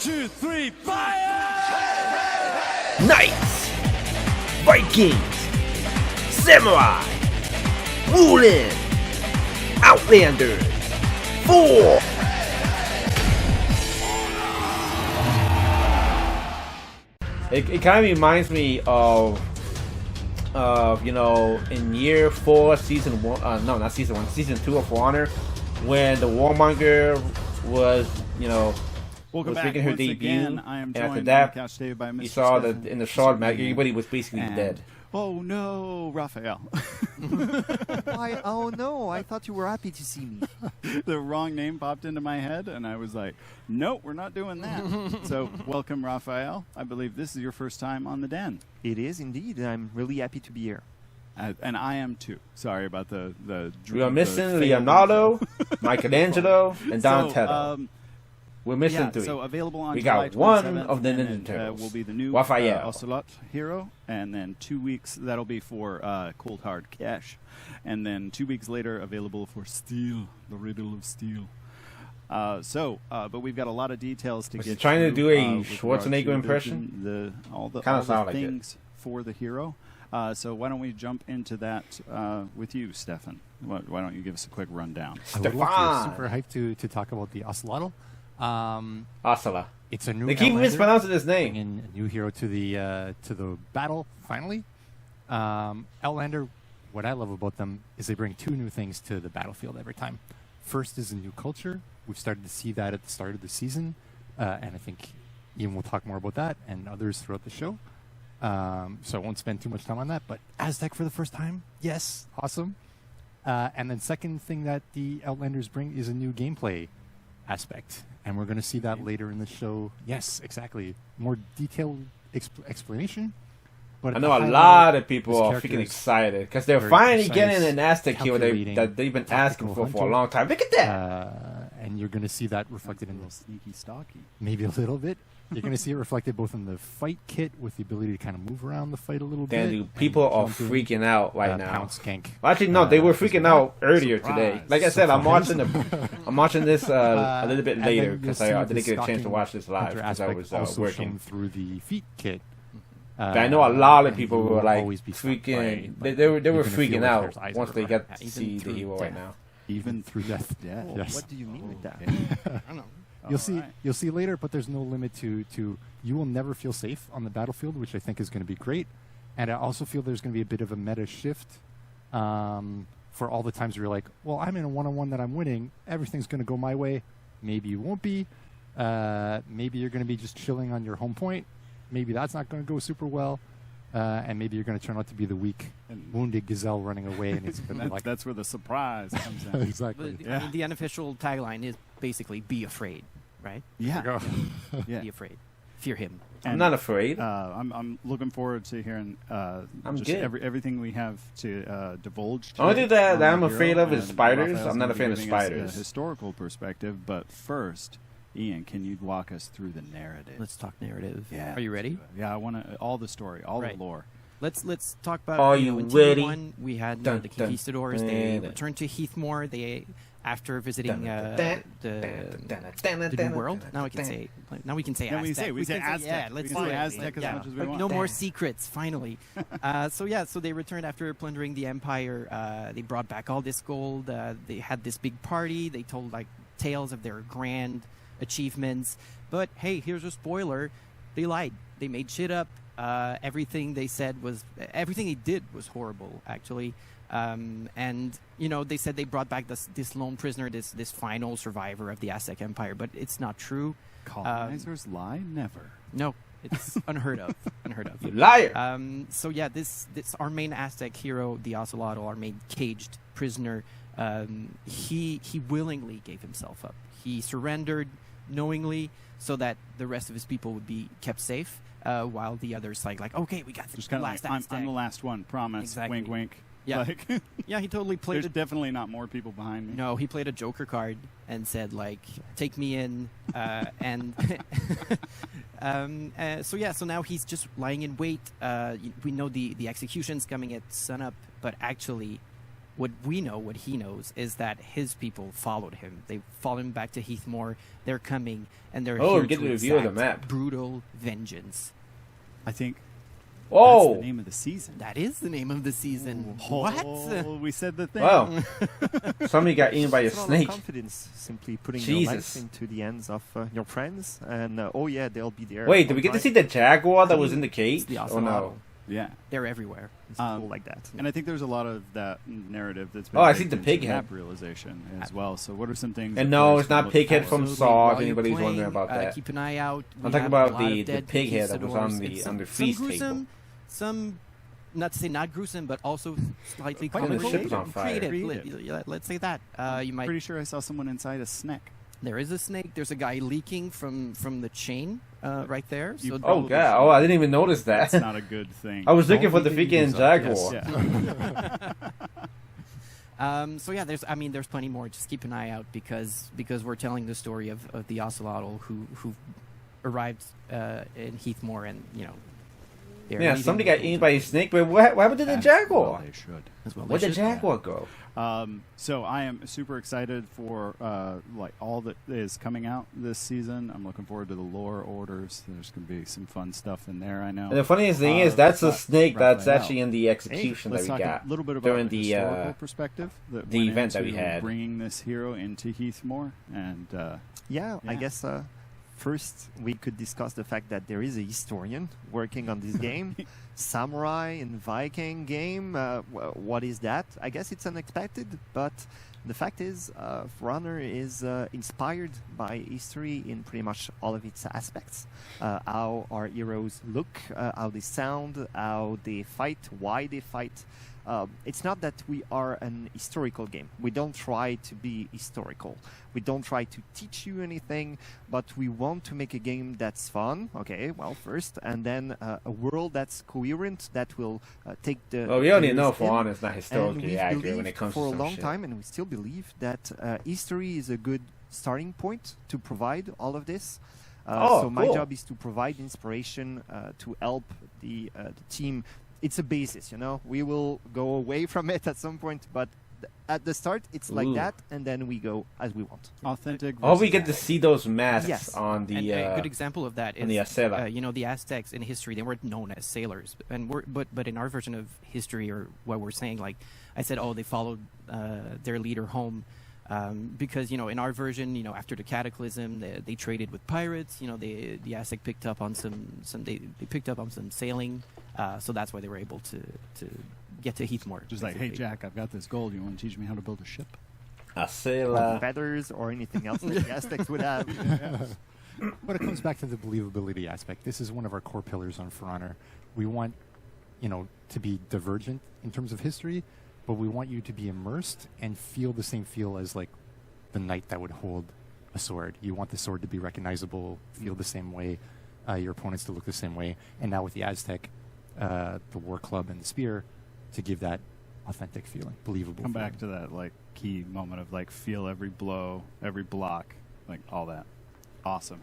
2, 3, fire! Knights, Vikings, Samurai, Woolen, Outlander, 4. It kind of reminds me of you know, in year 4, season 1, no, not season 1, season 2 of Honor, when the Warmonger was, you know, was making her debut, and after that, you saw that in the short match, everybody was basically dead. Oh no, Raphael. Why? Oh no, I thought you were happy to see me. The wrong name popped into my head, and I was like, nope, we're not doing that. So, welcome, Raphael. I believe this is your first time on the Den. It is indeed. I'm really happy to be here. And I am too. Sorry about the we are missing Leonardo, Michelangelo, and Donatello. So, we're missing 3. So available on we July got one 27th, of the Ninja Turtles. Will be the new Raphael. Ocelotl hero, and then 2 weeks that'll be for Cold Hard Cash, and then 2 weeks later available for Steel, the Riddle of Steel. But we've got a lot of details to get. Trying through, to do a with Schwarzenegger impression. All the things like for the hero. So why don't we jump into that with you, Stefan? Why don't you give us a quick rundown? Stefan! Super hyped to talk about the Ocelotl. Ocelotl. It's a new. They keep mispronouncing his name. Bringing a new hero to the battle finally. Outlander. What I love about them is they bring 2 new things to the battlefield every time. First is a new culture. We've started to see that at the start of the season, and I think Ian will talk more about that and others throughout the show. So I won't spend too much time on that. But Aztec for the first time, yes, awesome. And then second thing that the Outlanders bring is a new gameplay aspect. And we're going to see that later in the show. Yes, exactly. More detailed explanation. But I know a lot of people are freaking excited because they're finally getting an Aztec hero that they've been asking for a long time. Look at that! And you're going to see that reflected in the sneaky stocky. Maybe a little bit. You're going to see it reflected both in the fight kit with the ability to kind of move around the fight a little bit. Dude, people are freaking out right now. Pound skank. Well, actually, no, they were freaking out earlier today. Like I said, I'm watching this a little bit later because I didn't get a chance to watch this live because I was working. Through the feet kit. But I know a lot of people were like freaking. They were freaking out once they got to see the hero right now. Even through death. Yes. What do you mean with that? I don't know. You'll see later, but there's no limit to you will never feel safe on the battlefield, which I think is going to be great. And I also feel there's going to be a bit of a meta shift for all the times where you're like, well, I'm in a one-on-one that I'm winning. Everything's going to go my way. Maybe you won't be. Maybe you're going to be just chilling on your home point. Maybe that's not going to go super well. And maybe you're going to turn out to be the weak, wounded gazelle running away. And it's like that's where the surprise comes in. Exactly. The unofficial tagline is basically "Be afraid," right? Yeah. Be afraid. Fear him. I'm not afraid. I'm looking forward to hearing everything we have to divulge. The only thing that I'm afraid of is spiders. I'm not a fan of spiders. A historical perspective, but first, Ian, can you walk us through the narrative? Let's talk narrative. Yeah. Are you ready? Yeah, I want all the story, all the lore. Let's talk about. Are you ready? T1, we had the Conquistadors. They returned to Heathmore. After visiting the New World. Now we can say. Now we can say Aztec. We say Aztec. Yeah, let's say Aztec as much as we want. No more secrets. Finally. So they returned after plundering the Empire. They brought back all this gold. They had this big party. They told like tales of their grand achievements. But hey, here's a spoiler: they lied. They made shit up. Everything they did was horrible, actually. And they said they brought back this lone prisoner, this final survivor of the Aztec Empire, but it's not true. Colonizers lie? Never. No, it's unheard of. Unheard of. You liar. So yeah, this our main Aztec hero, the Ocelotl, our main caged prisoner, he willingly gave himself up. He surrendered knowingly so that the rest of his people would be kept safe, while the others like okay, we got the last Aztec. I'm the last one. Promise. Exactly. Wink, wink. Yeah, yeah, he totally played. There's definitely not more people behind me. No, he played a Joker card and said like, "Take me in," and so now he's just lying in wait. We know the execution's coming at sunup, but actually, what we know, what he knows, is that his people followed him. They followed him back to Heathmore. They're coming, and they're Oh, here get to a review of the exact map. brutal vengeance. I think Whoa! that's the name of the season. That is the name of the season. Oh, What? we said the thing. Wow. Somebody got eaten by a It's not snake. confidence, simply putting Jesus. your life into the hands of your friends, and oh yeah, they'll be there. Wait, did we get to see the jaguar that was in the cage? It's the Oh no. Ocelotl. Yeah. They're everywhere. It's cool like that. And I think there's a lot of that narrative that's been Oh, I baked see the into pig map head. realization as well. So what are some things? And that no, players it's can not look Pighead for? from Absolutely. Saw, if While you're anybody's playing, wondering about that. Keep an eye out. I'm We talking have about a lot the of dead pig head that was on conquistadors. the It's on the some feast table. gruesome, some, not to say not gruesome, but also slightly Quite the comical. ship is on fire. Let's say that. You might. Pretty sure I saw someone inside a snack. There is a snake. There's a guy leaking from the chain right there. You So Oh Probably god! should. Oh, I didn't even notice that. That's not a good thing. I was looking for the Don't be freaking used jaguar. Yeah. so yeah, there's plenty more. Just keep an eye out because we're telling the story of the Ocelotl who arrived in Heathmore, and they're Yeah, leaving somebody got the- eaten by a snake, but what happened to the Well, jaguar? they should. as well. Where'd They the should. jaguar go? So I am super excited for like all that is coming out this season. I'm looking forward to the lore orders. There's going to be some fun stuff in there. I know. And the funniest thing is, that's a snake that's Raphael. actually in the execution Let's that we talk got a little bit about during the the historical perspective that the went event that we into had. bringing this hero into Heathmore, and Yeah, I Yeah. guess first we could discuss the fact that there is a historian working on this game. Samurai and Viking game. What is that? I guess it's unexpected, but the fact is, For Honor is inspired by history in pretty much all of its aspects. How our heroes look, how they sound, how they fight, why they fight. It's not that we are an historical game. We don't try to be historical. We don't try to teach you anything, but we want to make a game that's fun. Okay, well, first, and then a world that's coherent, that will take the. Well, we already know players For in. Honor is not And historically we've accurate when believed it comes for to a some long shit. time, and we still believe that history is a good starting point to provide all of this. Oh, so my cool. job is to provide inspiration to help the team. It's a basis, we will go away from it at some point, but at the start it's like Ooh. that, and then we go as we want. authentic. Oh, we versus get to see those masks Yes. on the. And a good example of that on is the Acela. the Aztecs in history, they weren't known as sailors, and but in our version of history, or what we're saying, like I said, they followed their leader home. Because in our version, after the cataclysm, they traded with pirates. The Aztec picked up on they picked up on some sailing, so that's why they were able to get to Heathmore. Just like, hey basically. Jack, I've got this gold. You want to teach me how to build a ship? Acela. Feathers or anything else that the Aztecs would have. But it comes back to the believability aspect. This is one of our core pillars on For Honor. We want, to be divergent in terms of history, but we want you to be immersed and feel the same feel as like the knight that would hold a sword. You want the sword to be recognizable, feel the same way, your opponents to look the same way, and now with the Aztec, the war club and the spear, to give that authentic feeling, believable. Come feeling. back to that like key moment of like feel every blow, every block, like all that. Awesome.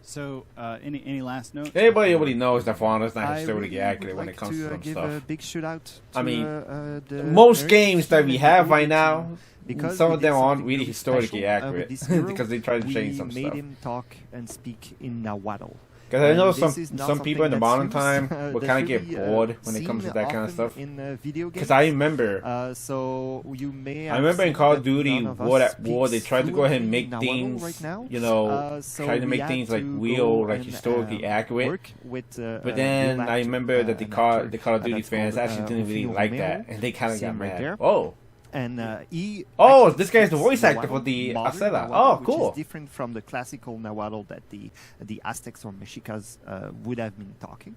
So any last notes? Everybody knows that For Honor is not I historically really accurate would when like it comes to some give a stuff. big shout out to I mean, the Most nerds games that team we and have the right team, now, because some we of did them aren't something really really historically special, accurate with this hero. because they try to change some We made stuff. him talk and speak in Nahuatl. Because I know And this is not some people in the something modern that's time used, will that's kind of get really, bored when it comes to seen that kind of often stuff. in video games. Because I remember, So you may. I remember in have Call of seen that Duty none of War us at War, they speaks tried to go ahead and fluently make Nahuatl things, right now. So try to we make had things like to real, go like and, historically accurate. work with, But then real I actor, remember that the an Call actor, of Duty that's fans called, actually didn't really Rufino like Romero. that, and they kind of See got him right mad. there. Oh, And he. Oh, actually this guy's the speaks voice actor for Nahuatl, the modern Acela. Nahuatl, Oh, which cool. is different from the classical Nahuatl that the Aztecs or Mexicas would have been talking.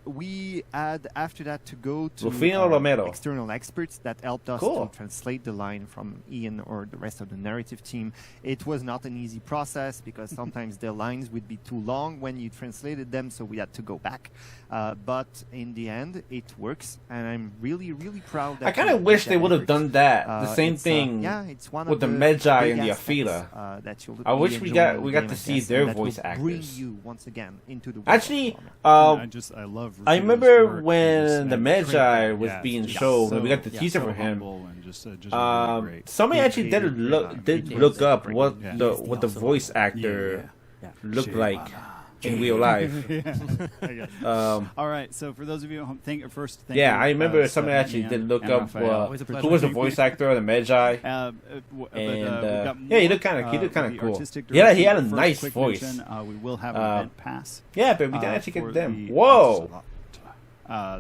We had after that to go to Rufino Romero. external experts that helped us Cool. to translate the line from Ian or the rest of the narrative team. It was not an easy process because sometimes the lines would be too long when you translated them, so we had to go back. But in the end, it works, and I'm really, really proud. That I kind we of did wish that they would have effort. done that. The same It's, thing yeah, it's one with of the Magi big and the aspects, Aphila. that you'll I wish be we enjoying got in the to game, see I guess, their and that will voice bring actors. you once again into the world Actually, of Honor. I love. I Rafino's remember work. when Just, the and Magi great- was yeah, being just shown. so- We got the yeah, teaser so for him. humble and just really great. Somebody He actually hated did look Greyline. did He look hated up Greyline. what Yeah. the He's what the the voice Ocelotl. actor Yeah. looked like in real life. I got it. All right, so for those of you at home, thank you. Yeah, I remember Stephanie somebody actually and- did look and up Raphael. Always a pleasure. who was the voice actor of the Magi. But And, we've got yeah, he more, looked kinda the cool. artistic He had a direction. First, nice quick voice. mention, we will have an event pass. Yeah, but we didn't actually for get them. the Whoa! Ocelot.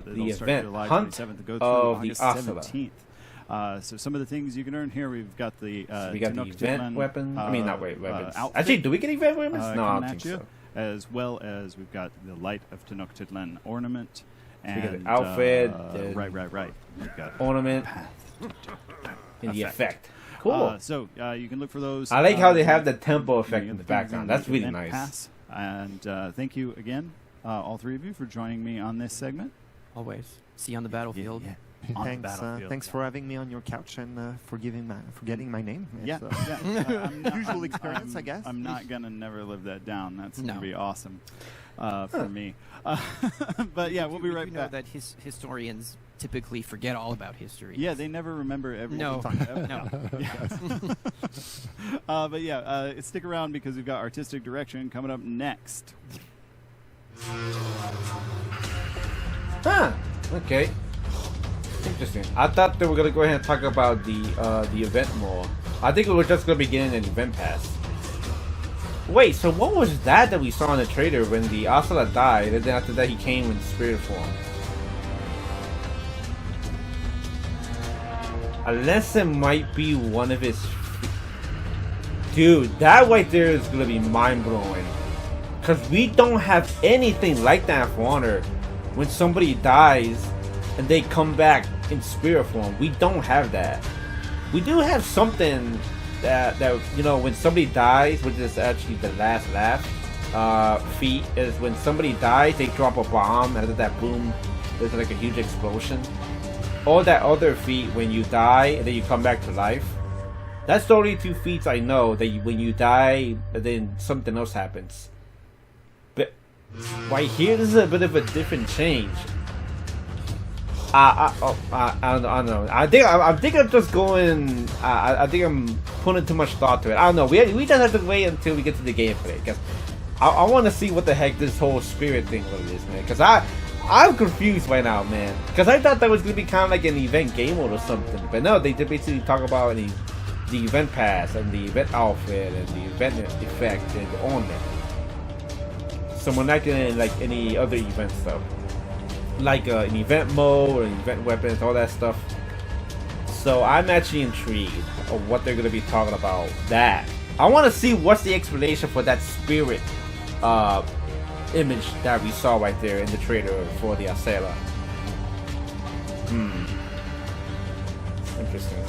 That'll The start event July hunt 27th to go through of the August Ocelot. 17th. So some of the things you can earn here, we've got the So we got the event Tenochtitlan, weapon. I mean, not weapons. outfit, Actually, do we get event weapons? No, I coming don't at think you, so. as well as we've got the Light of Tenochtitlan ornament. we got the And, outfit, the right. We've got Ornament and the effect. Cool. So you can look for those. I like how they have the you tempo know, effect in the things background. That's really event nice. pass. And thank you again, all three of you, for joining me on this segment. Always. See you on the battlefield. On the Thanks, battlefield. thanks for having me on your couch and for getting my name. Yeah, So- Usual experience, I guess. I'm not gonna never live that down. That's gonna No. be awesome for me. But yeah, we'll be We right do know back. that historians typically forget all about history. Yeah, they never remember everything. No. No. But yeah, stick around because we've got artistic direction coming up next. Huh. Okay. Interesting. I thought they were gonna go ahead and talk about the event more. I think we were just gonna be getting an event pass. Wait, so what was that we saw in the trailer when the Ocelot died, and then after that he came in spirit form? Unless it might be one of his... Dude, that right there is gonna be mind-blowing. Because we don't have anything like that for Honor. When somebody dies and they come back in spirit form, we don't have that. We do have something that you know, when somebody dies, which is actually the last laugh feat, is when somebody dies, they drop a bomb, and after that boom, there's like a huge explosion. Or that other feat when you die and then you come back to life. That's the only two feats I know that when you die, then something else happens. But right here, this is a bit of a different change. I don't know. I think I'm just going. I think I'm putting too much thought to it. I don't know. We just have to wait until we get to the gameplay because I want to see what the heck this whole spirit thing really is, man. Because I'm confused right now, man. Because I thought that was gonna be kind of like an event game mode or something, but no, they basically talk about the event pass and the event outfit and the event effect and the ornament. So we're not getting like any other event stuff, like an event mode or an event weapons, all that stuff. So I'm actually intrigued of what they're gonna be talking about. That I want to see what's the explanation for that spirit image that we saw right there in the trailer for the Ocelotl. Interesting.